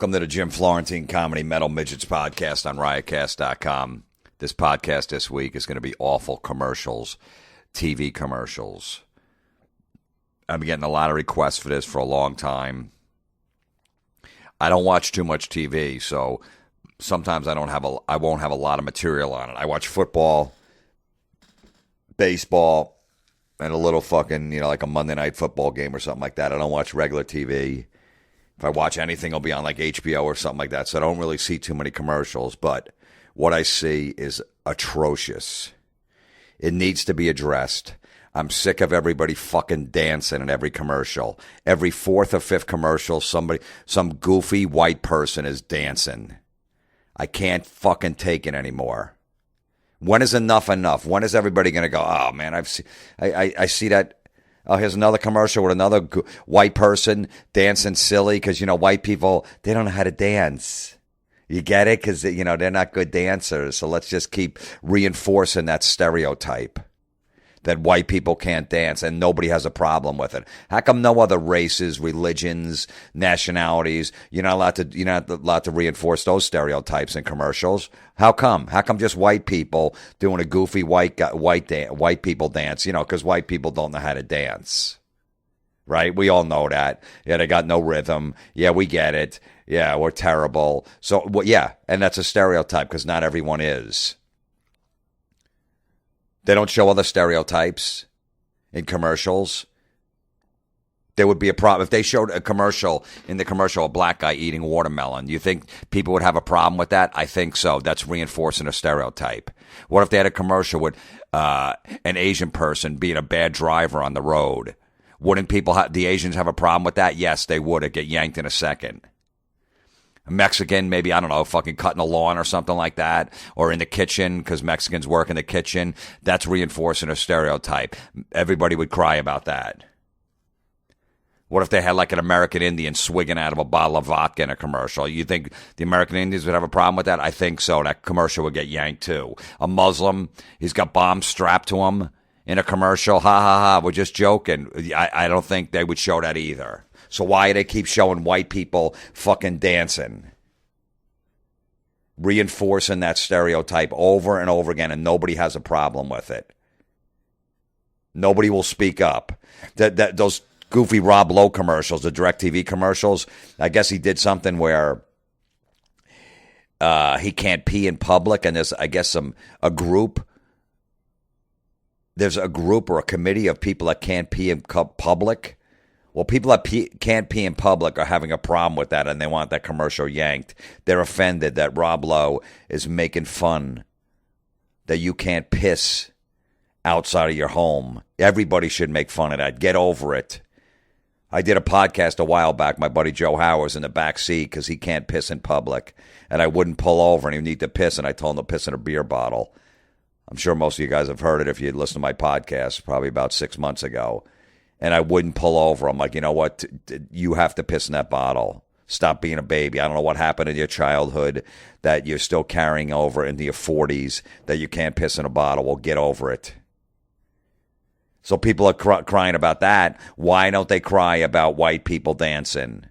Welcome to the Jim Florentine Comedy Metal Midgets podcast on riotcast.com. This podcast this week is going to be awful commercials, TV commercials. I've been getting a lot of requests for this for a long time. I don't watch too much TV, so sometimes I won't have a lot of material on it. I watch football, baseball, and a little fucking, like a Monday night football game or something like that. I don't watch regular TV. If I watch anything, it'll be on like HBO or something like that, so I don't really see too many commercials, but what I see is atrocious. It needs to be addressed. I'm sick of everybody fucking dancing in every commercial. Every fourth or fifth commercial, some goofy white person is dancing. I can't fucking take it anymore. When is enough enough? When is everybody going to go, oh man, I see that. Oh, here's another commercial with another white person dancing silly because, white people, they don't know how to dance. You get it? Because, they're not good dancers. So let's just keep reinforcing that stereotype that white people can't dance and nobody has a problem with it. How come no other races, religions, nationalities, you're not allowed to reinforce those stereotypes in commercials? How come? How come just white people doing a goofy white people dance? Because white people don't know how to dance. Right? We all know that. Yeah, they got no rhythm. Yeah, we get it. Yeah, we're terrible. So, yeah, and that's a stereotype because not everyone is. They don't show other stereotypes in commercials. There would be a problem. If they showed a commercial, a black guy eating watermelon, you think people would have a problem with that? I think so. That's reinforcing a stereotype. What if they had a commercial with an Asian person being a bad driver on the road? Wouldn't the Asians have a problem with that? Yes, they would. It'd get yanked in a second. A Mexican, maybe, I don't know, fucking cutting a lawn or something like that, or in the kitchen because Mexicans work in the kitchen. That's reinforcing a stereotype. Everybody would cry about that. What if they had like an American Indian swigging out of a bottle of vodka in a commercial? You think the American Indians would have a problem with that? I think so. That commercial would get yanked too. A Muslim, he's got bombs strapped to him in a commercial. Ha ha ha, we're just joking. I don't think they would show that either. So why do they keep showing white people fucking dancing? Reinforcing that stereotype over and over again, and nobody has a problem with it. Nobody will speak up. Those goofy Rob Lowe commercials, the DirecTV commercials, I guess he did something where he can't pee in public, and there's, I guess, a group. There's a group or a committee of people that can't pee in public. Well, people that can't pee in public are having a problem with that, and they want that commercial yanked. They're offended that Rob Lowe is making fun that you can't piss outside of your home. Everybody should make fun of that. Get over it. I did a podcast a while back. My buddy Joe Howard's in the back seat because he can't piss in public, and I wouldn't pull over, and he would need to piss, and I told him to piss in a beer bottle. I'm sure most of you guys have heard it if you listen to my podcast, probably about 6 months ago. And I wouldn't pull over. I'm like, you know what? You have to piss in that bottle. Stop being a baby. I don't know what happened in your childhood that you're still carrying over into your 40s that you can't piss in a bottle. Well, get over it. So people are crying about that. Why don't they cry about white people dancing?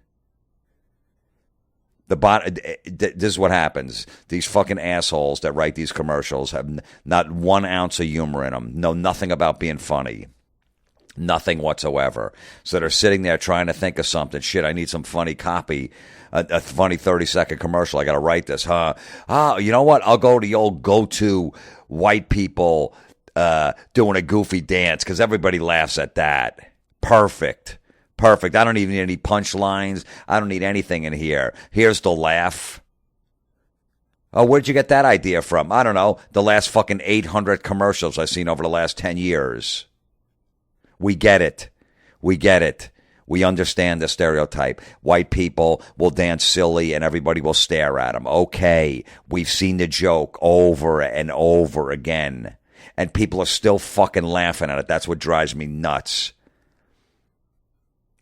This is what happens. These fucking assholes that write these commercials have not 1 ounce of humor in them. Know nothing about being funny. Nothing whatsoever. So they're sitting there trying to think of something. Shit, I need some funny copy. A funny 30-second commercial. I got to write this, huh? You know what? I'll go to the old go-to white people doing a goofy dance because everybody laughs at that. Perfect. I don't even need any punchlines. I don't need anything in here. Here's the laugh. Oh, where'd you get that idea from? I don't know. The last fucking 800 commercials I've seen over the last 10 years. We get it. We understand the stereotype. White people will dance silly and everybody will stare at them. Okay, we've seen the joke over and over again. And people are still fucking laughing at it. That's what drives me nuts.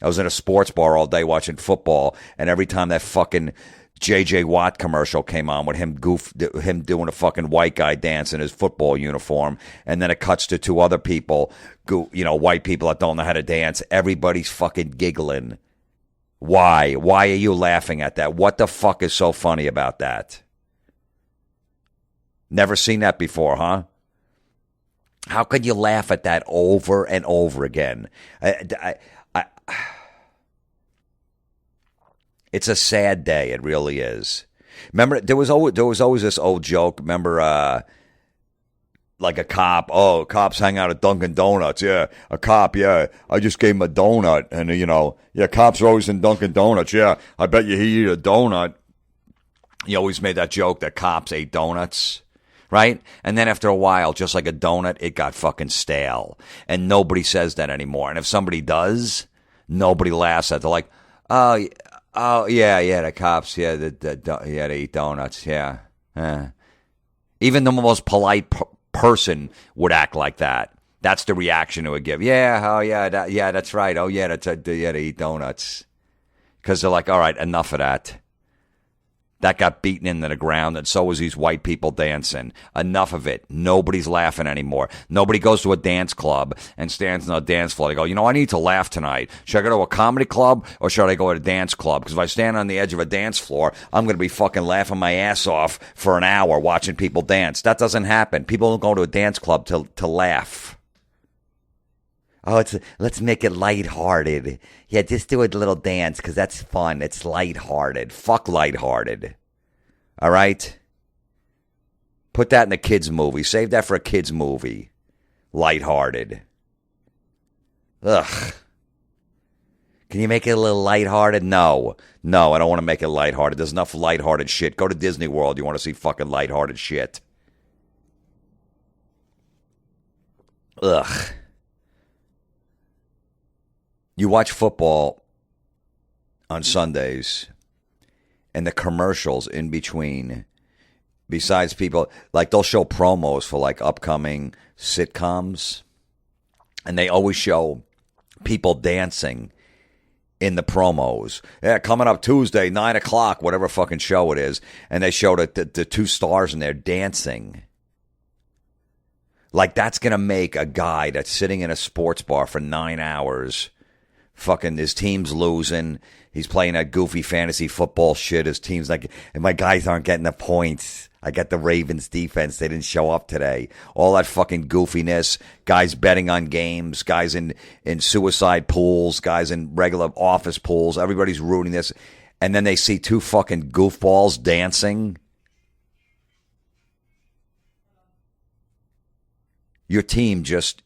I was in a sports bar all day watching football, and every time that fucking J.J. Watt commercial came on with him doing a fucking white guy dance in his football uniform, and then it cuts to 2 other people, white people that don't know how to dance. Everybody's fucking giggling. Why? Why are you laughing at that? What the fuck is so funny about that? Never seen that before, huh? How could you laugh at that over and over again? It's a sad day. It really is. Remember, there was always this old joke. Remember, like a cop. Oh, cops hang out at Dunkin' Donuts. Yeah, a cop. Yeah, I just gave him a donut, and yeah, cops are always in Dunkin' Donuts. Yeah, I bet you he eat a donut. You always made that joke that cops ate donuts. Right? And then after a while, just like a donut, it got fucking stale. And nobody says that anymore. And if somebody does, nobody laughs at it. They're like, yeah, the cops, yeah, they eat donuts, yeah. Even the most polite person would act like that. That's the reaction it would give. Yeah, oh, yeah, that's right. Oh, yeah, they eat donuts. Because they're like, all right, enough of that. That got beaten into the ground, and so was these white people dancing. Enough of it. Nobody's laughing anymore. Nobody goes to a dance club and stands on a dance floor. They go, I need to laugh tonight. Should I go to a comedy club or should I go to a dance club? Because if I stand on the edge of a dance floor, I'm going to be fucking laughing my ass off for an hour watching people dance. That doesn't happen. People don't go to a dance club to laugh. Oh, let's make it lighthearted. Yeah, just do a little dance because that's fun. It's lighthearted. Fuck lighthearted. All right? Put that in a kid's movie. Save that for a kid's movie. Lighthearted. Ugh. Can you make it a little lighthearted? No, I don't want to make it lighthearted. There's enough lighthearted shit. Go to Disney World. You want to see fucking lighthearted shit. Ugh. You watch football on Sundays, and the commercials in between, besides people, like they'll show promos for like upcoming sitcoms, and they always show people dancing in the promos. Yeah, coming up Tuesday, 9 o'clock, whatever fucking show it is, and they show the two stars in there dancing. Like that's going to make a guy that's sitting in a sports bar for 9 hours... Fucking his team's losing. He's playing that goofy fantasy football shit. His team's like, and my guys aren't getting the points. I got the Ravens defense. They didn't show up today. All that fucking goofiness. Guys betting on games. Guys in suicide pools. Guys in regular office pools. Everybody's rooting this. And then they see two fucking goofballs dancing. Your team just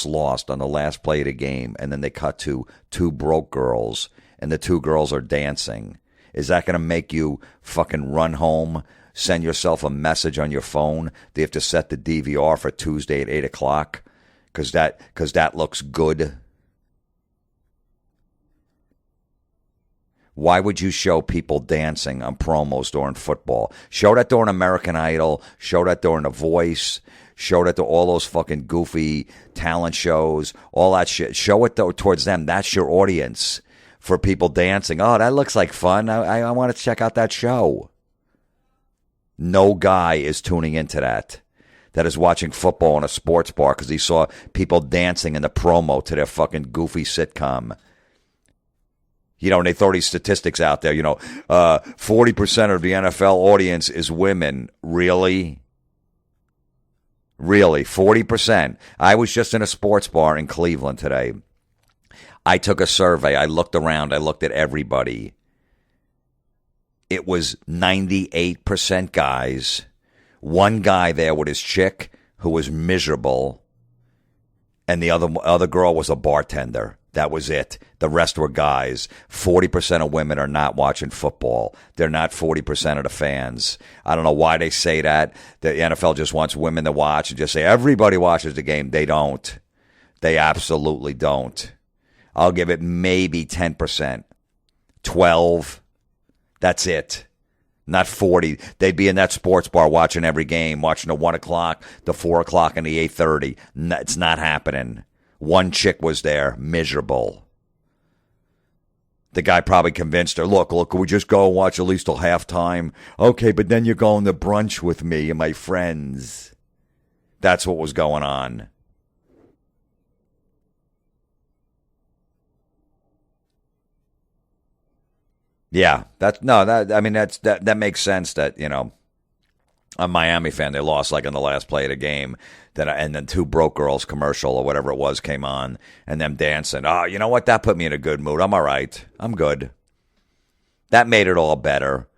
lost on the last play of the game, and then they cut to two broke girls, and the two girls are dancing. Is that going to make you fucking run home, send yourself a message on your phone? Do you have to set the DVR for Tuesday at 8 o'clock? Because that looks good. Why would you show people dancing on promos during football? Show that during American Idol. Show that during The Voice. Show that to all those fucking goofy talent shows, all that shit. Show it towards them. That's your audience for people dancing. Oh, that looks like fun. I want to check out that show. No guy is tuning into that is watching football in a sports bar because he saw people dancing in the promo to their fucking goofy sitcom. And they throw these statistics out there, 40% of the NFL audience is women. Really? Really, 40%. I was just in a sports bar in Cleveland today. I took a survey. I looked around. I looked at everybody. It was 98% guys. One guy there with his chick who was miserable. And the other girl was a bartender. That was it. The rest were guys. 40% of women are not watching football. They're not 40% of the fans. I don't know why they say that. The NFL just wants women to watch and just say everybody watches the game. They don't. They absolutely don't. I'll give it maybe 10%. 12. That's it. Not 40. They'd be in that sports bar watching every game, watching the 1 o'clock, the 4 o'clock, and the 8:30. It's not happening. One chick was there, miserable. The guy probably convinced her, look, can we just go and watch at least till halftime? Okay, but then you're going to brunch with me and my friends. That's what was going on. Yeah, that makes sense. That a Miami fan, they lost like in the last play of the game. And then two broke girls commercial or whatever it was came on, and them dancing. Oh, you know what? That put me in a good mood. I'm all right. I'm good. That made it all better.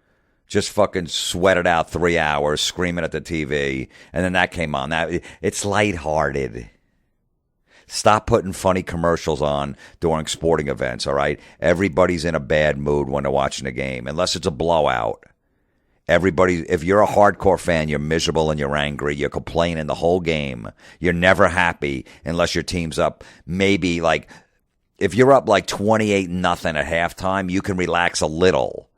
Just fucking sweated out 3 hours screaming at the TV, and then that came on. It's lighthearted. Stop putting funny commercials on during sporting events, all right? Everybody's in a bad mood when they're watching a game, unless it's a blowout. If you're a hardcore fan, you're miserable and you're angry. You're complaining the whole game. You're never happy unless your team's up. Maybe like if you're up like 28-0 at halftime, you can relax a little.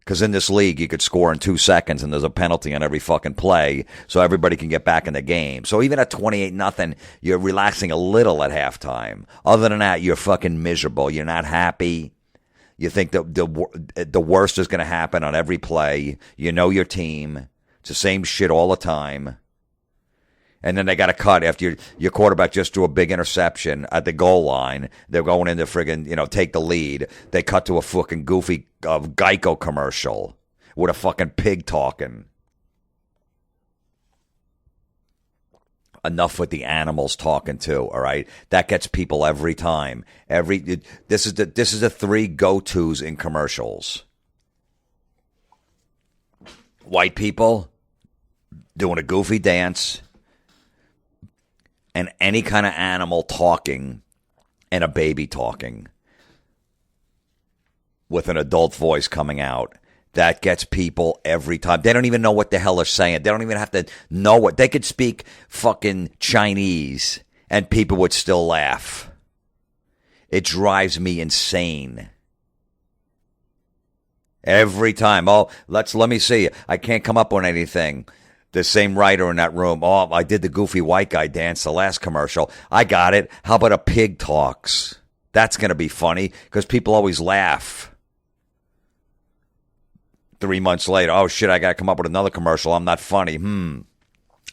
Because in this league, you could score in 2 seconds and there's a penalty on every fucking play so everybody can get back in the game. So even at 28-0, you're relaxing a little at halftime. Other than that, you're fucking miserable. You're not happy. You think the worst is going to happen on every play. You know your team. It's the same shit all the time. And then they got to cut after your quarterback just threw a big interception at the goal line. They're going into friggin', take the lead. They cut to a fucking goofy Geico commercial with a fucking pig talking. Enough with the animals talking too, all right? That gets people every time. This is the three go-tos in commercials. White people doing a goofy dance and any kind of animal talking and a baby talking with an adult voice coming out. That gets people every time. They don't even know what the hell they're saying. They don't even have to know what. They could speak fucking Chinese and people would still laugh. It drives me insane. Every time. Oh, let me see. I can't come up on anything. The same writer in that room. Oh, I did the goofy white guy dance the last commercial. I got it. How about a pig talks? That's going to be funny because people always laugh. 3 months later, oh shit, I got to come up with another commercial. I'm not funny.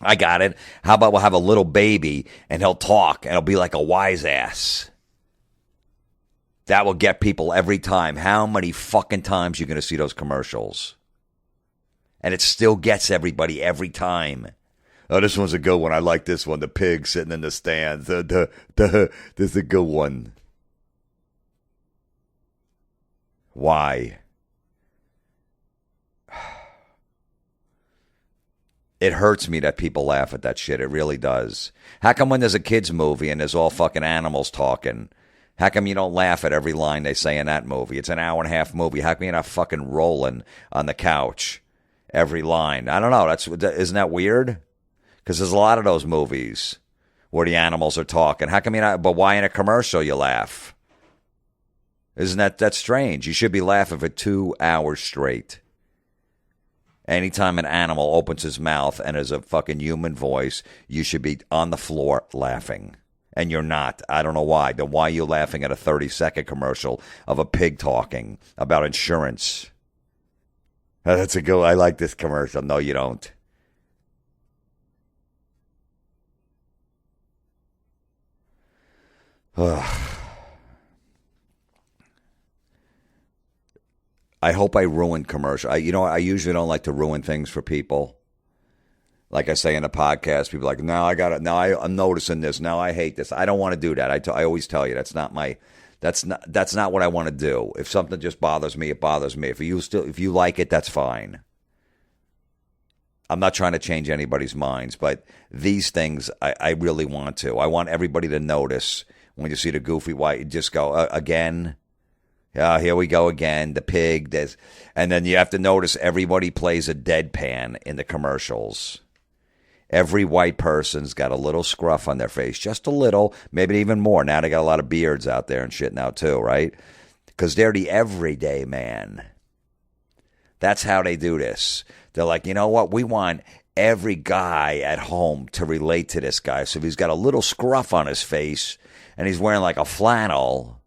I got it. How about we'll have a little baby and he'll talk and he'll be like a wise ass. That will get people every time. How many fucking times you going to see those commercials? And it still gets everybody every time. Oh, this one's a good one. I like this one. The pig sitting in the stands. This is a good one. Why? It hurts me that people laugh at that shit. It really does. How come when there's a kid's movie and there's all fucking animals talking, how come you don't laugh at every line they say in that movie? It's an hour-and-a-half movie. How come you're not fucking rolling on the couch every line? I don't know. Isn't that weird? Because there's a lot of those movies where the animals are talking. How come you're not? But why in a commercial you laugh? Isn't that's strange? You should be laughing for 2 hours straight. Anytime an animal opens his mouth and has a fucking human voice, you should be on the floor laughing. And you're not. I don't know why. Then why are you laughing at a 30-second commercial of a pig talking about insurance? That's a good. I like this commercial. No, you don't. I hope I ruined commercial. I usually don't like to ruin things for people. Like I say in a podcast, people are like, now I got it. Now I'm noticing this. Now I hate this. I don't want to do that. I always tell you that's not what I want to do. If something just bothers me, it bothers me. If you like it, that's fine. I'm not trying to change anybody's minds, but these things I really want to. I want everybody to notice when you see the goofy white, just go again. Yeah, here we go again. The pig. And then you have to notice everybody plays a deadpan in the commercials. Every white person's got a little scruff on their face, just a little, maybe even more. Now they got a lot of beards out there and shit now too, right? Because they're the everyday man. That's how they do this. They're like, you know what? We want every guy at home to relate to this guy. So if he's got a little scruff on his face and he's wearing like a flannel,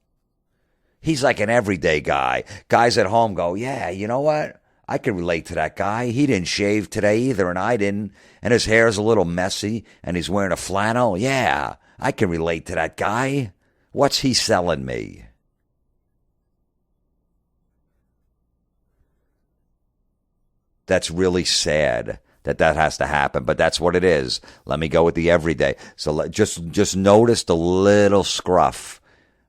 he's like an everyday guy. Guys at home go, yeah, you know what? I can relate to that guy. He didn't shave today either, and I didn't. And his hair's a little messy, and he's wearing a flannel. Yeah, I can relate to that guy. What's he selling me? that's really sad that has to happen, but that's what it is. Let me go with the everyday. So just notice the little scruff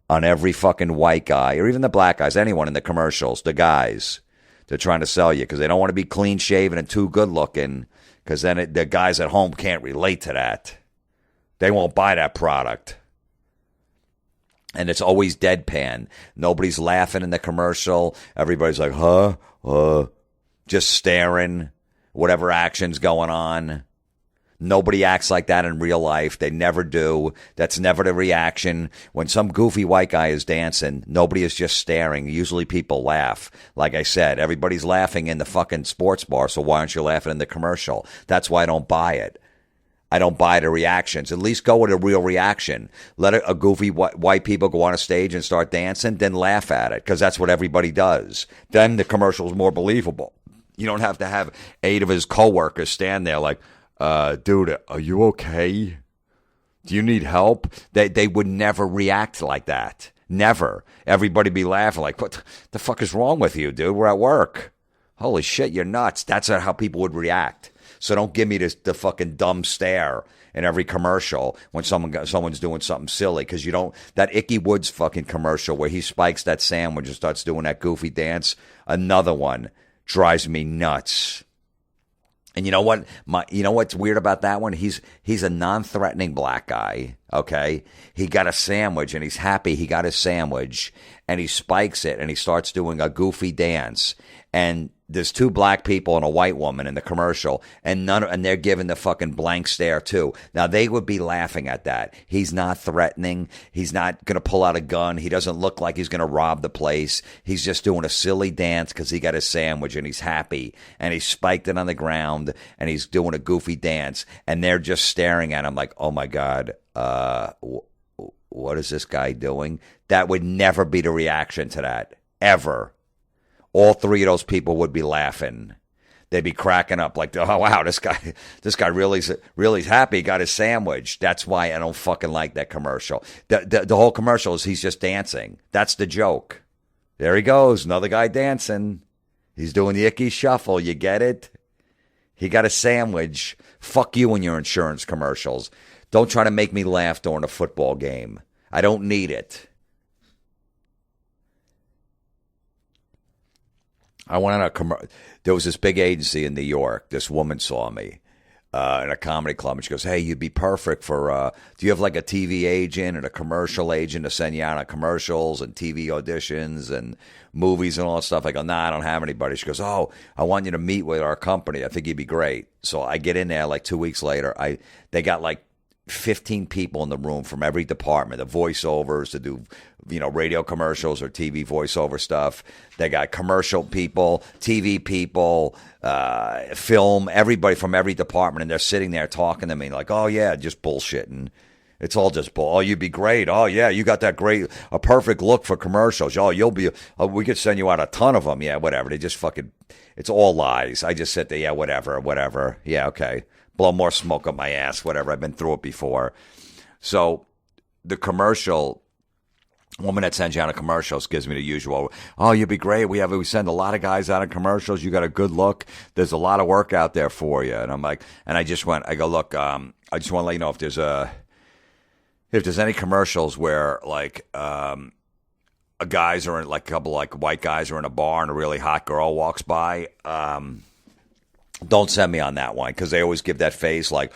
on every fucking white guy, or even the black guys, anyone in the commercials, the guys. They're trying to sell you because they don't want to be clean shaven and too good looking, because then the guys at home can't relate to that. They won't buy that product. And it's always deadpan. Nobody's laughing in the commercial. Everybody's like, just staring, whatever action's going on. Nobody acts like that in real life. They never do. That's never the reaction. When some goofy white guy is dancing, nobody is just staring. Usually people laugh. Like I said, everybody's laughing in the fucking sports bar, so why aren't you laughing in the commercial? That's why I don't buy it. I don't buy the reactions. At least go with a real reaction. Let a goofy white people go on a stage and start dancing, then laugh at it, because that's what everybody does. Then the commercial's more believable. You don't have to have 8 of his coworkers stand there like, dude, are you okay? Do you need help? They would never react like that. Never. Everybody be laughing like, what the fuck is wrong with you, dude? We're at work. Holy shit, you're nuts. That's how people would react. So don't give me the fucking dumb stare in every commercial when someone's doing something silly, because you don't. That Icky Woods fucking commercial where he spikes that sandwich and starts doing that goofy dance, another one, drives me nuts. And you know what? You know what's weird about that one? He's a non-threatening black guy, okay? He got a sandwich, and he's happy he got his sandwich, and he spikes it, and he starts doing a goofy dance. And there's 2 black people and a white woman in the commercial, and they're giving the fucking blank stare too. Now they would be laughing at that. He's not threatening. He's not going to pull out a gun. He doesn't look like he's going to rob the place. He's just doing a silly dance because he got his sandwich and he's happy, and he spiked it on the ground, and he's doing a goofy dance, and they're just staring at him like, oh my God, what is this guy doing? That would never be the reaction to that, ever. All 3 of those people would be laughing. They'd be cracking up like, oh, wow, this guy really happy, got his sandwich. That's why I don't fucking like that commercial. The whole commercial is he's just dancing. That's the joke. There he goes, another guy dancing. He's doing the icky shuffle. You get it? He got a sandwich. Fuck you and your insurance commercials. Don't try to make me laugh during a football game. I don't need it. I went on there was this big agency in New York. This woman saw me in a comedy club, and she goes, hey, you'd be perfect for, do you have like a TV agent and a commercial agent to send you out on commercials and TV auditions and movies and all that stuff? I go, nah, I don't have anybody. She goes, oh, I want you to meet with our company. I think you'd be great. So I get in there like 2 weeks later. They got like 15 people in the room from every department, the voiceovers to do, radio commercials or TV voiceover stuff. They got commercial people, TV people, film, everybody from every department. And they're sitting there talking to me like, oh yeah, just bullshitting. It's all just bull. Oh, you'd be great. Oh yeah, you got a perfect look for commercials. Oh, we could send you out a ton of them. Yeah, whatever. They just fucking, it's all lies. I just sit there, yeah, whatever. Yeah, okay. Blow more smoke up my ass, whatever. I've been through it before. So the commercial woman that sends you out of commercials gives me the usual, oh, you'd be great. We send a lot of guys out of commercials. You got a good look. There's a lot of work out there for you. And I'm like, and I go, look, I just want to let you know if there's any commercials where like guys are in, like a couple like white guys are in a bar and a really hot girl walks by, don't send me on that one, because they always give that face like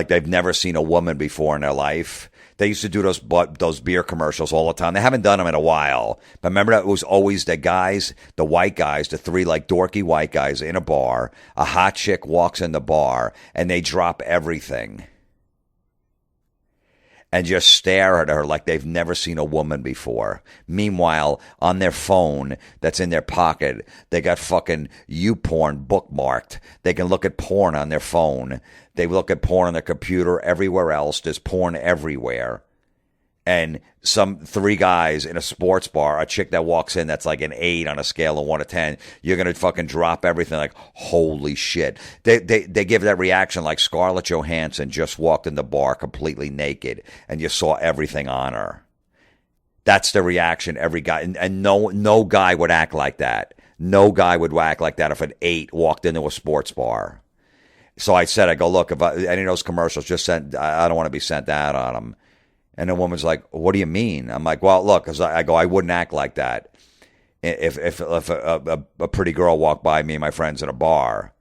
they've never seen a woman before in their life. They used to do those beer commercials all the time. They haven't done them in a while. But remember that it was always the white guys, the 3 like dorky white guys in a bar. A hot chick walks in the bar and they drop everything and just stare at her like they've never seen a woman before. Meanwhile, on their phone that's in their pocket, they got fucking YouPorn bookmarked. They can look at porn on their phone. They look at porn on their computer. Everywhere else, there's porn everywhere. And some 3 guys in a sports bar, a chick that walks in that's like an 8 on a scale of 1 to 10, you're going to fucking drop everything like, holy shit. They give that reaction like Scarlett Johansson just walked in the bar completely naked and you saw everything on her. That's the reaction every guy, and no guy would act like that. No guy would act like that if an 8 walked into a sports bar. So I said, I go, look, if any of those commercials just sent, I don't want to be sent out on them. And the woman's like, what do you mean? I'm like, well, look, because I go, I wouldn't act like that if a pretty girl walked by me and my friends at a bar.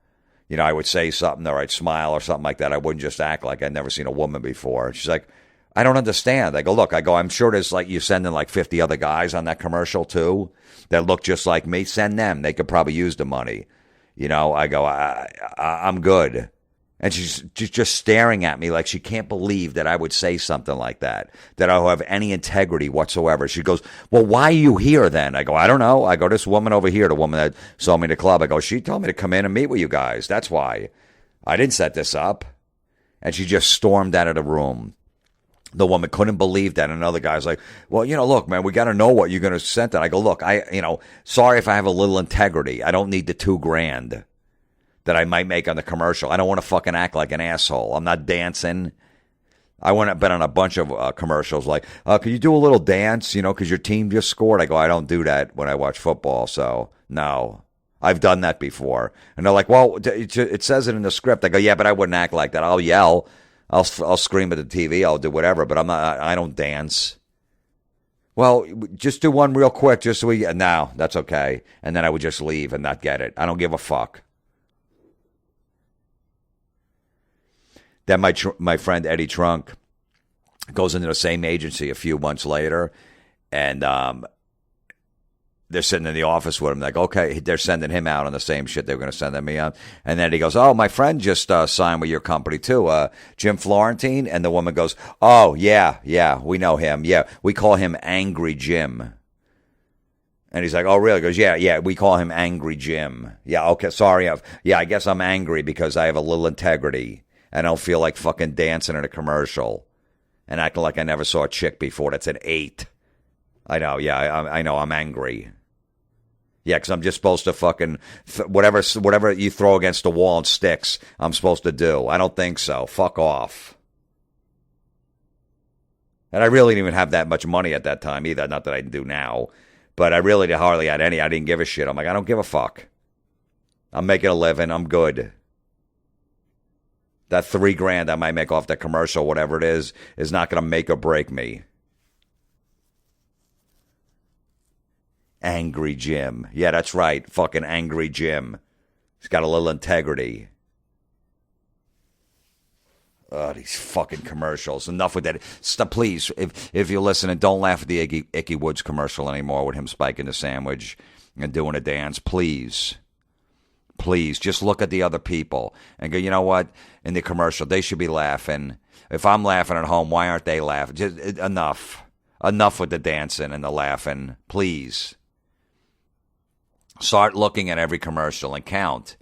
You know, I would say something or I'd smile or something like that. I wouldn't just act like I'd never seen a woman before. And she's like, I don't understand. I go, look, I'm sure there's like, you're sending like 50 other guys on that commercial too that look just like me. Send them. They could probably use the money. You know, I go, I'm good. And she's just staring at me like she can't believe that I would say something like that I don't have any integrity whatsoever. She goes, well, why are you here then? I go, I don't know. I go, this woman over here, the woman that saw me in the club, I go, she told me to come in and meet with you guys. That's why. I didn't set this up. And she just stormed out of the room. The woman couldn't believe that. Another guy's like, well, you know, look, man, we got to know what you're going to send. And I go, look, sorry if I have a little integrity. I don't need the $2,000 that I might make on the commercial. I don't want to fucking act like an asshole. I'm not dancing. I went up been on a bunch of commercials like, can you do a little dance, you know, because your team just scored? I go, I don't do that when I watch football, so no. I've done that before. And they're like, well, it says it in the script. I go, yeah, but I wouldn't act like that. I'll yell. I'll scream at the TV. I'll do whatever, but I don't dance. Well, just do one real quick just so we, no, that's okay. And then I would just leave and not get it. I don't give a fuck. Then my friend Eddie Trunk goes into the same agency a few months later, and they're sitting in the office with him. Like, okay, they're sending him out on the same shit they were going to send me on. And then he goes, oh, my friend just signed with your company too, Jim Florentine. And the woman goes, oh, yeah, we know him. Yeah, we call him Angry Jim. And he's like, oh, really? He goes, yeah, we call him Angry Jim. Yeah, okay, sorry. I guess I'm angry because I have a little integrity. I don't feel like fucking dancing in a commercial and acting like I never saw a chick before that's an 8. I know, yeah, I know, I'm angry. Yeah, because I'm just supposed to fucking, whatever you throw against the wall and sticks, I'm supposed to do. I don't think so. Fuck off. And I really didn't even have that much money at that time either, not that I do now. But I really hardly had any. I didn't give a shit. I'm like, I don't give a fuck. I'm making a living. I'm good. That $3,000 I might make off that commercial, whatever it is not going to make or break me. Angry Jim. Yeah, that's right. Fucking Angry Jim. He's got a little integrity. Oh, these fucking commercials. Enough with that. Stop, please, if you're listening, don't laugh at the Icky Woods commercial anymore with him spiking the sandwich and doing a dance. Please. Please, just look at the other people and go, you know what? In the commercial, they should be laughing. If I'm laughing at home, why aren't they laughing? Just enough. Enough with the dancing and the laughing. Please. Start looking at every commercial and count.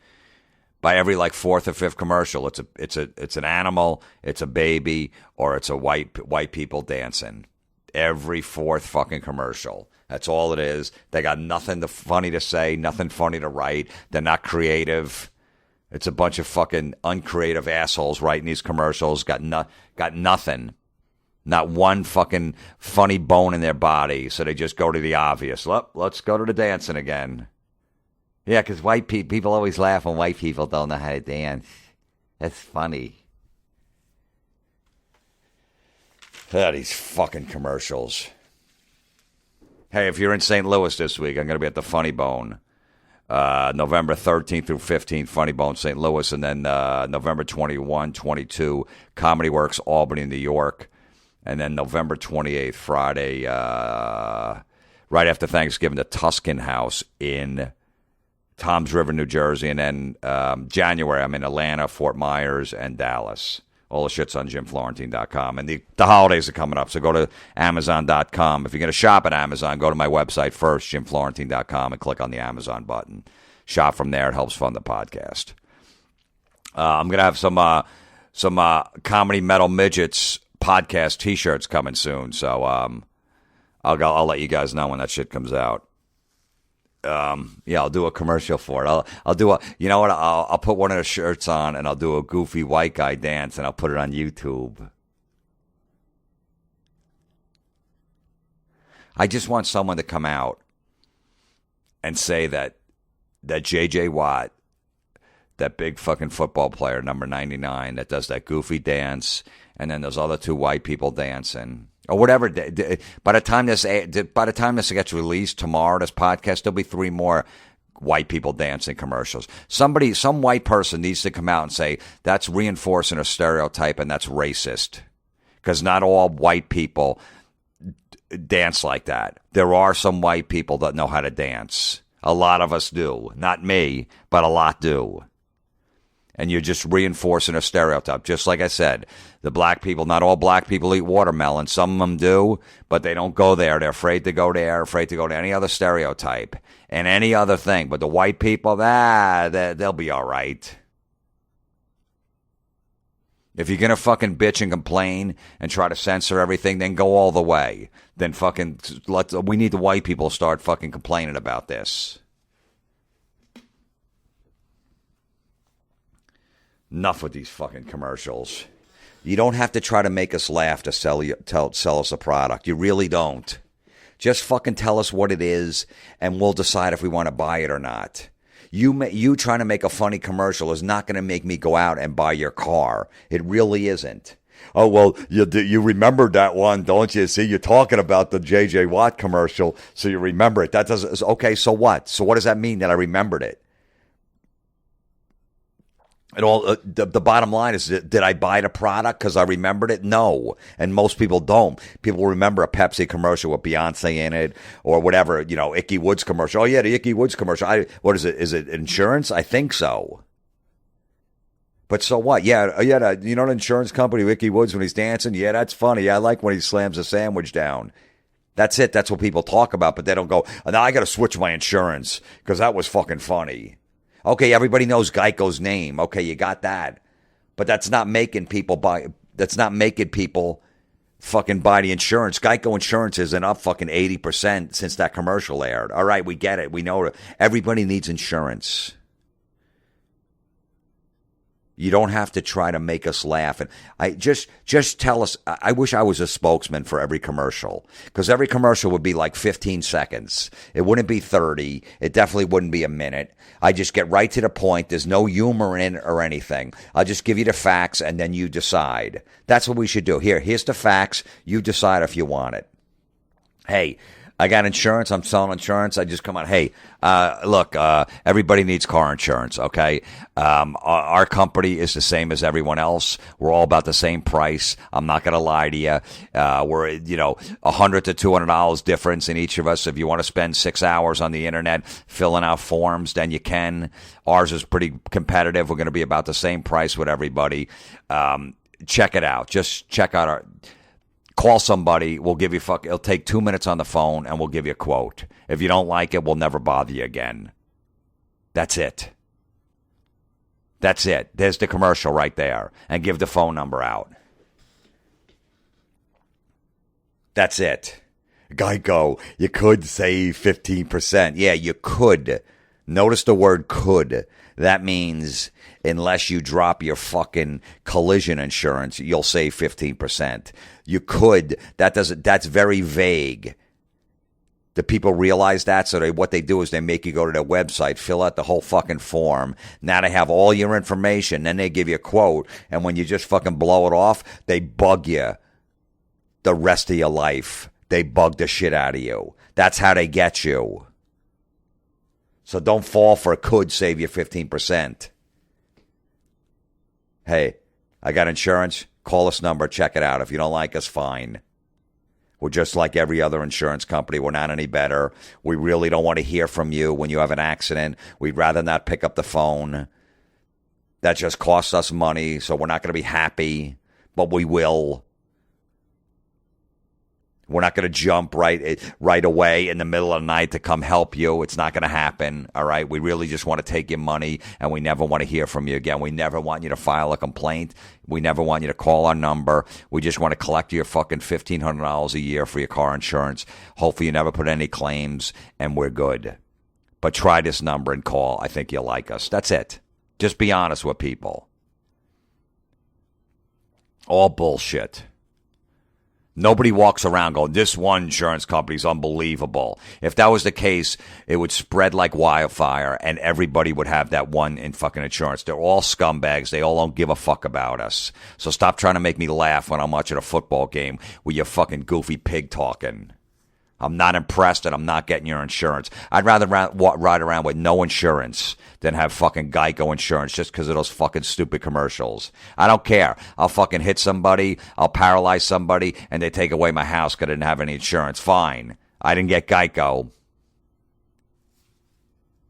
By every like 4th or 5th commercial, it's an animal, it's a baby, or it's a white people dancing. Every 4th fucking commercial. That's all it is. They got nothing funny to say, nothing funny to write. They're not creative. It's a bunch of fucking uncreative assholes writing these commercials. Got nothing. Not one fucking funny bone in their body. So they just go to the obvious. Let's go to the dancing again. Yeah, because white people always laugh when white people don't know how to dance. That's funny. These fucking commercials. Hey, if you're in St. Louis this week, I'm going to be at the Funny Bone. November 13th through 15th, Funny Bone, St. Louis. And then November 21, 22, Comedy Works, Albany, New York. And then November 28th, Friday, right after Thanksgiving, the Tuscan House in Toms River, New Jersey. And then January, I'm in Atlanta, Fort Myers, and Dallas. All the shit's on JimFlorentine.com. And the holidays are coming up, so go to Amazon.com. If you're going to shop at Amazon, go to my website first, JimFlorentine.com, and click on the Amazon button. Shop from there. It helps fund the podcast. I'm going to have some Comedy Metal Midgets podcast T-shirts coming soon, so I'll let you guys know when that shit comes out. I'll do a commercial for it. I'll do I'll put one of the shirts on and I'll do a goofy white guy dance and I'll put it on YouTube. I just want someone to come out and say that that J.J. Watt, that big fucking football player, number 99, that does that goofy dance, and then those other two white people dancing, or whatever. By the time this gets released tomorrow, this podcast, there'll be 3 more white people dancing commercials. Some white person needs to come out and say that's reinforcing a stereotype and that's racist, because not all white people dance like that. There are some white people that know how to dance. A lot of us do. Not me, but a lot do. And you're just reinforcing a stereotype. Just like I said, the black people, not all black people eat watermelon. Some of them do, but they don't go there. They're afraid to go there, afraid to go to any other stereotype and any other thing. But the white people, they'll be all right. If you're going to fucking bitch and complain and try to censor everything, then go all the way. Then fucking we need the white people to start fucking complaining about this. Enough with these fucking commercials. You don't have to try to make us laugh to sell us a product. You really don't. Just fucking tell us what it is, and we'll decide if we want to buy it or not. You trying to make a funny commercial is not going to make me go out and buy your car. It really isn't. Oh, well, you remembered that one, don't you? See, you're talking about the J.J. Watt commercial, so you remember it. That doesn't. Okay, so what? So what does that mean that I remembered it? And all the bottom line is, did I buy the product because I remembered it? No. And most people don't. People remember a Pepsi commercial with Beyonce in it or whatever, Icky Woods commercial. Oh, yeah, the Icky Woods commercial. What is it? Is it insurance? I think so. But so what? Yeah, the insurance company, Icky Woods, when he's dancing? Yeah, that's funny. I like when he slams a sandwich down. That's it. That's what people talk about, but they don't go, now I got to switch my insurance because that was fucking funny. Okay, everybody knows Geico's name. Okay, you got that. But that's not making people fucking buy the insurance. Geico insurance isn't up fucking 80% since that commercial aired. All right, we get it. We know it. Everybody needs insurance. You don't have to try to make us laugh. And I just tell us. I wish I was a spokesman for every commercial, because every commercial would be like 15 seconds. It wouldn't be 30. It definitely wouldn't be a minute. I just get right to the point. There's no humor in it or anything. I'll just give you the facts and then you decide. That's what we should do. Here's the facts. You decide if you want it. Hey, I got insurance. I'm selling insurance. I just come on. Hey, look, everybody needs car insurance, okay? Our company is the same as everyone else. We're all about the same price. I'm not going to lie to you. We're, $100 to $200 difference in each of us. If you want to spend 6 hours on the internet filling out forms, then you can. Ours is pretty competitive. We're going to be about the same price with everybody. Check it out. Just check out our... Call somebody, we'll give you it'll take 2 minutes on the phone and we'll give you a quote. If you don't like it, we'll never bother you again. That's it. That's it. There's the commercial right there. And give the phone number out. That's it. Geico, you could save 15%. Yeah, you could. Notice the word could. That means unless you drop your fucking collision insurance, you'll save 15%. You could. That's very vague. Do people realize that? So what they do is they make you go to their website, fill out the whole fucking form. Now they have all your information. Then they give you a quote. And when you just fucking blow it off, they bug you the rest of your life. They bug the shit out of you. That's how they get you. So don't fall for it. Could save you 15%. Hey, I got insurance. Call this number. Check it out. If you don't like us, fine. We're just like every other insurance company. We're not any better. We really don't want to hear from you when you have an accident. We'd rather not pick up the phone. That just costs us money, so we're not going to be happy, but we will. We're not going to jump right away in the middle of the night to come help you. It's not going to happen, all right? We really just want to take your money, and we never want to hear from you again. We never want you to file a complaint. We never want you to call our number. We just want to collect your fucking $1,500 a year for your car insurance. Hopefully you never put any claims, and we're good. But try this number and call. I think you'll like us. That's it. Just be honest with people. All bullshit. Nobody walks around going, this one insurance company's unbelievable. If that was the case, it would spread like wildfire and everybody would have that one in fucking insurance. They're all scumbags. They all don't give a fuck about us. So stop trying to make me laugh when I'm watching a football game with your fucking goofy pig talking. I'm not impressed and I'm not getting your insurance. I'd rather ride around with no insurance than have fucking Geico insurance just because of those fucking stupid commercials. I don't care. I'll fucking hit somebody, I'll paralyze somebody, and they take away my house because I didn't have any insurance. Fine. I didn't get Geico.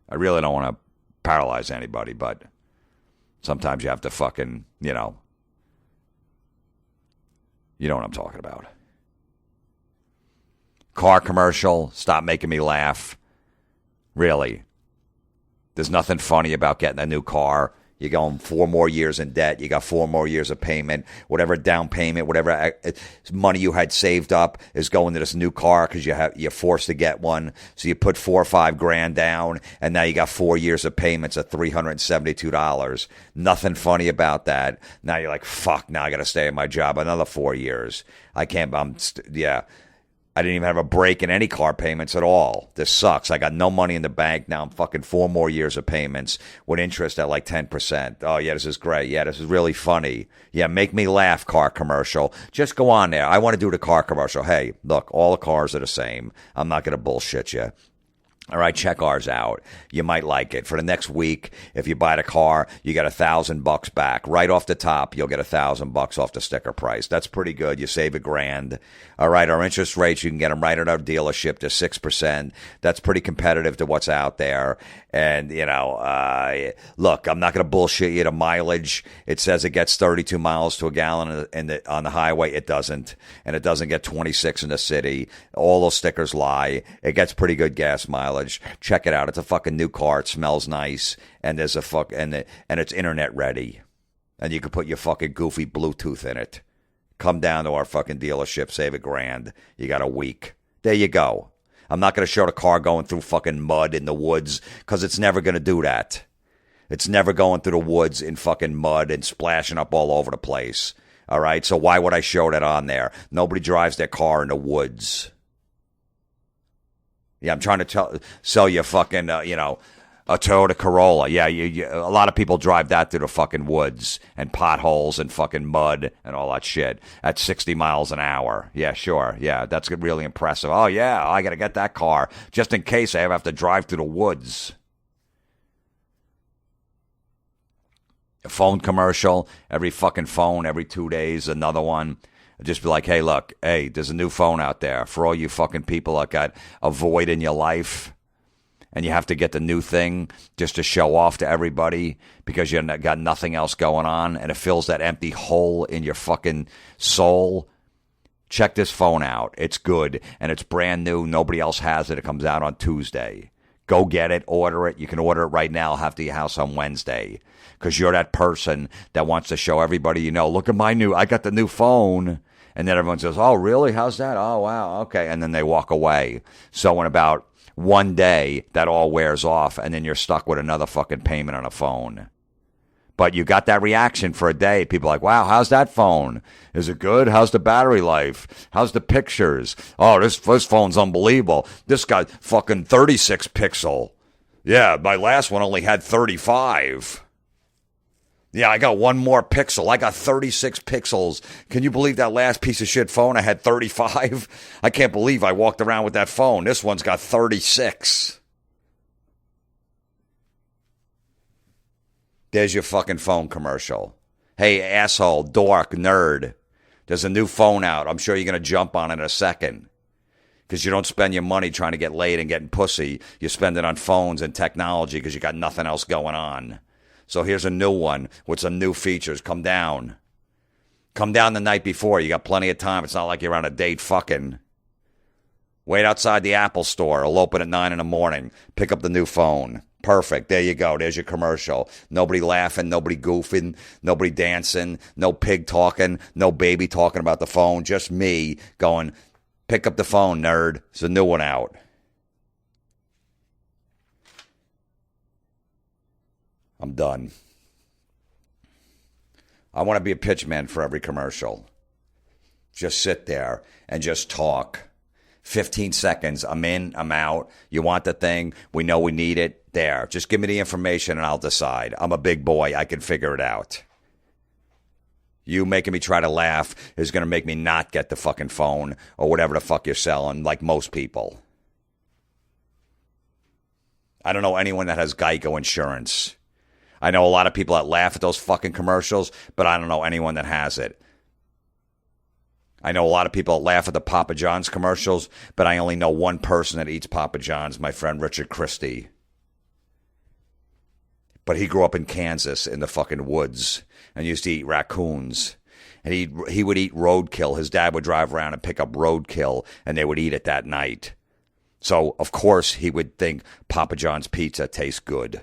I really don't want to paralyze anybody, but sometimes you have to fucking, you know what I'm talking about. Car commercial, stop making me laugh. Really. There's nothing funny about getting a new car. You're going 4 more years in debt. You got 4 more years of payment. Whatever down payment, whatever money you had saved up is going to this new car because you're forced to get one. So you put $4 or $5 grand down, and now you got 4 years of payments at $372. Nothing funny about that. Now you're like, fuck, now I got to stay at my job another 4 years. I can't, yeah. I didn't even have a break in any car payments at all. This sucks. I got no money in the bank. Now I'm fucking 4 more years of payments with interest at like 10%. Oh, yeah, this is great. Yeah, this is really funny. Yeah, make me laugh, car commercial. Just go on there. I want to do the car commercial. Hey, look, all the cars are the same. I'm not going to bullshit you. All right, check ours out. You might like it. For the next week, if you buy the car, you get $1,000 back. Right off the top, you'll get $1,000 off the sticker price. That's pretty good. You save $1 grand. All right, our interest rates, you can get them right at our dealership to 6%. That's pretty competitive to what's out there. And, look, I'm not going to bullshit you. The mileage, it says it gets 32 miles to a gallon on the highway. It doesn't. And it doesn't get 26 in the city. All those stickers lie. It gets pretty good gas mileage. Check it out. It's a fucking new car. It smells nice. And there's and it's internet ready. And you can put your fucking goofy Bluetooth in it. Come down to our fucking dealership. Save $1 grand. You got a week. There you go. I'm not going to show the car going through fucking mud in the woods because it's never going to do that. It's never going through the woods in fucking mud and splashing up all over the place. All right? So why would I show that on there? Nobody drives their car in the woods. Yeah, I'm trying to sell you fucking, a Toyota Corolla. Yeah, a lot of people drive that through the fucking woods and potholes and fucking mud and all that shit at 60 miles an hour. Yeah, sure. Yeah, that's really impressive. Oh, yeah, I got to get that car just in case I ever have to drive through the woods. A phone commercial, every fucking phone, every 2 days, another one. Just be like, hey, look, there's a new phone out there for all you fucking people that got a void in your life. And you have to get the new thing just to show off to everybody because you got nothing else going on and it fills that empty hole in your fucking soul. Check this phone out. It's good and it's brand new. Nobody else has it. It comes out on Tuesday. Go get it. Order it. You can order it right now. I'll have it to your house on Wednesday because you're that person that wants to show everybody, look at I got the new phone. And then everyone says, oh, really? How's that? Oh, wow. Okay. And then they walk away. So in about 1 day, that all wears off, and then you're stuck with another fucking payment on a phone. But you got that reaction for a day. People are like, wow, how's that phone? Is it good? How's the battery life? How's the pictures? Oh, this phone's unbelievable. This got fucking 36 pixel. Yeah, my last one only had 35. Yeah, I got 1 more pixel. I got 36 pixels. Can you believe that last piece of shit phone? I had 35. I can't believe I walked around with that phone. This one's got 36. There's your fucking phone commercial. Hey, asshole, dork, nerd. There's a new phone out. I'm sure you're going to jump on it in a second. Because you don't spend your money trying to get laid and getting pussy. You spend it on phones and technology because you got nothing else going on. So here's a new one with some new features. Come down. Come down the night before. You got plenty of time. It's not like you're on a date fucking. Wait outside the Apple store. It'll open at 9 in the morning. Pick up the new phone. Perfect. There you go. There's your commercial. Nobody laughing. Nobody goofing. Nobody dancing. No pig talking. No baby talking about the phone. Just me going, pick up the phone, nerd. There's a new one out. I'm done. I want to be a pitch man for every commercial. Just sit there and just talk. 15 seconds. I'm in, I'm out. You want the thing? We know we need it. There. Just give me the information and I'll decide. I'm a big boy. I can figure it out. You making me try to laugh is going to make me not get the fucking phone or whatever the fuck you're selling, like most people. I don't know anyone that has Geico insurance. I know a lot of people that laugh at those fucking commercials, but I don't know anyone that has it. I know a lot of people that laugh at the Papa John's commercials, but I only know one person that eats Papa John's, my friend Richard Christie. But he grew up in Kansas in the fucking woods and used to eat raccoons. And he would eat roadkill. His dad would drive around and pick up roadkill, and they would eat it that night. So, of course, he would think Papa John's pizza tastes good.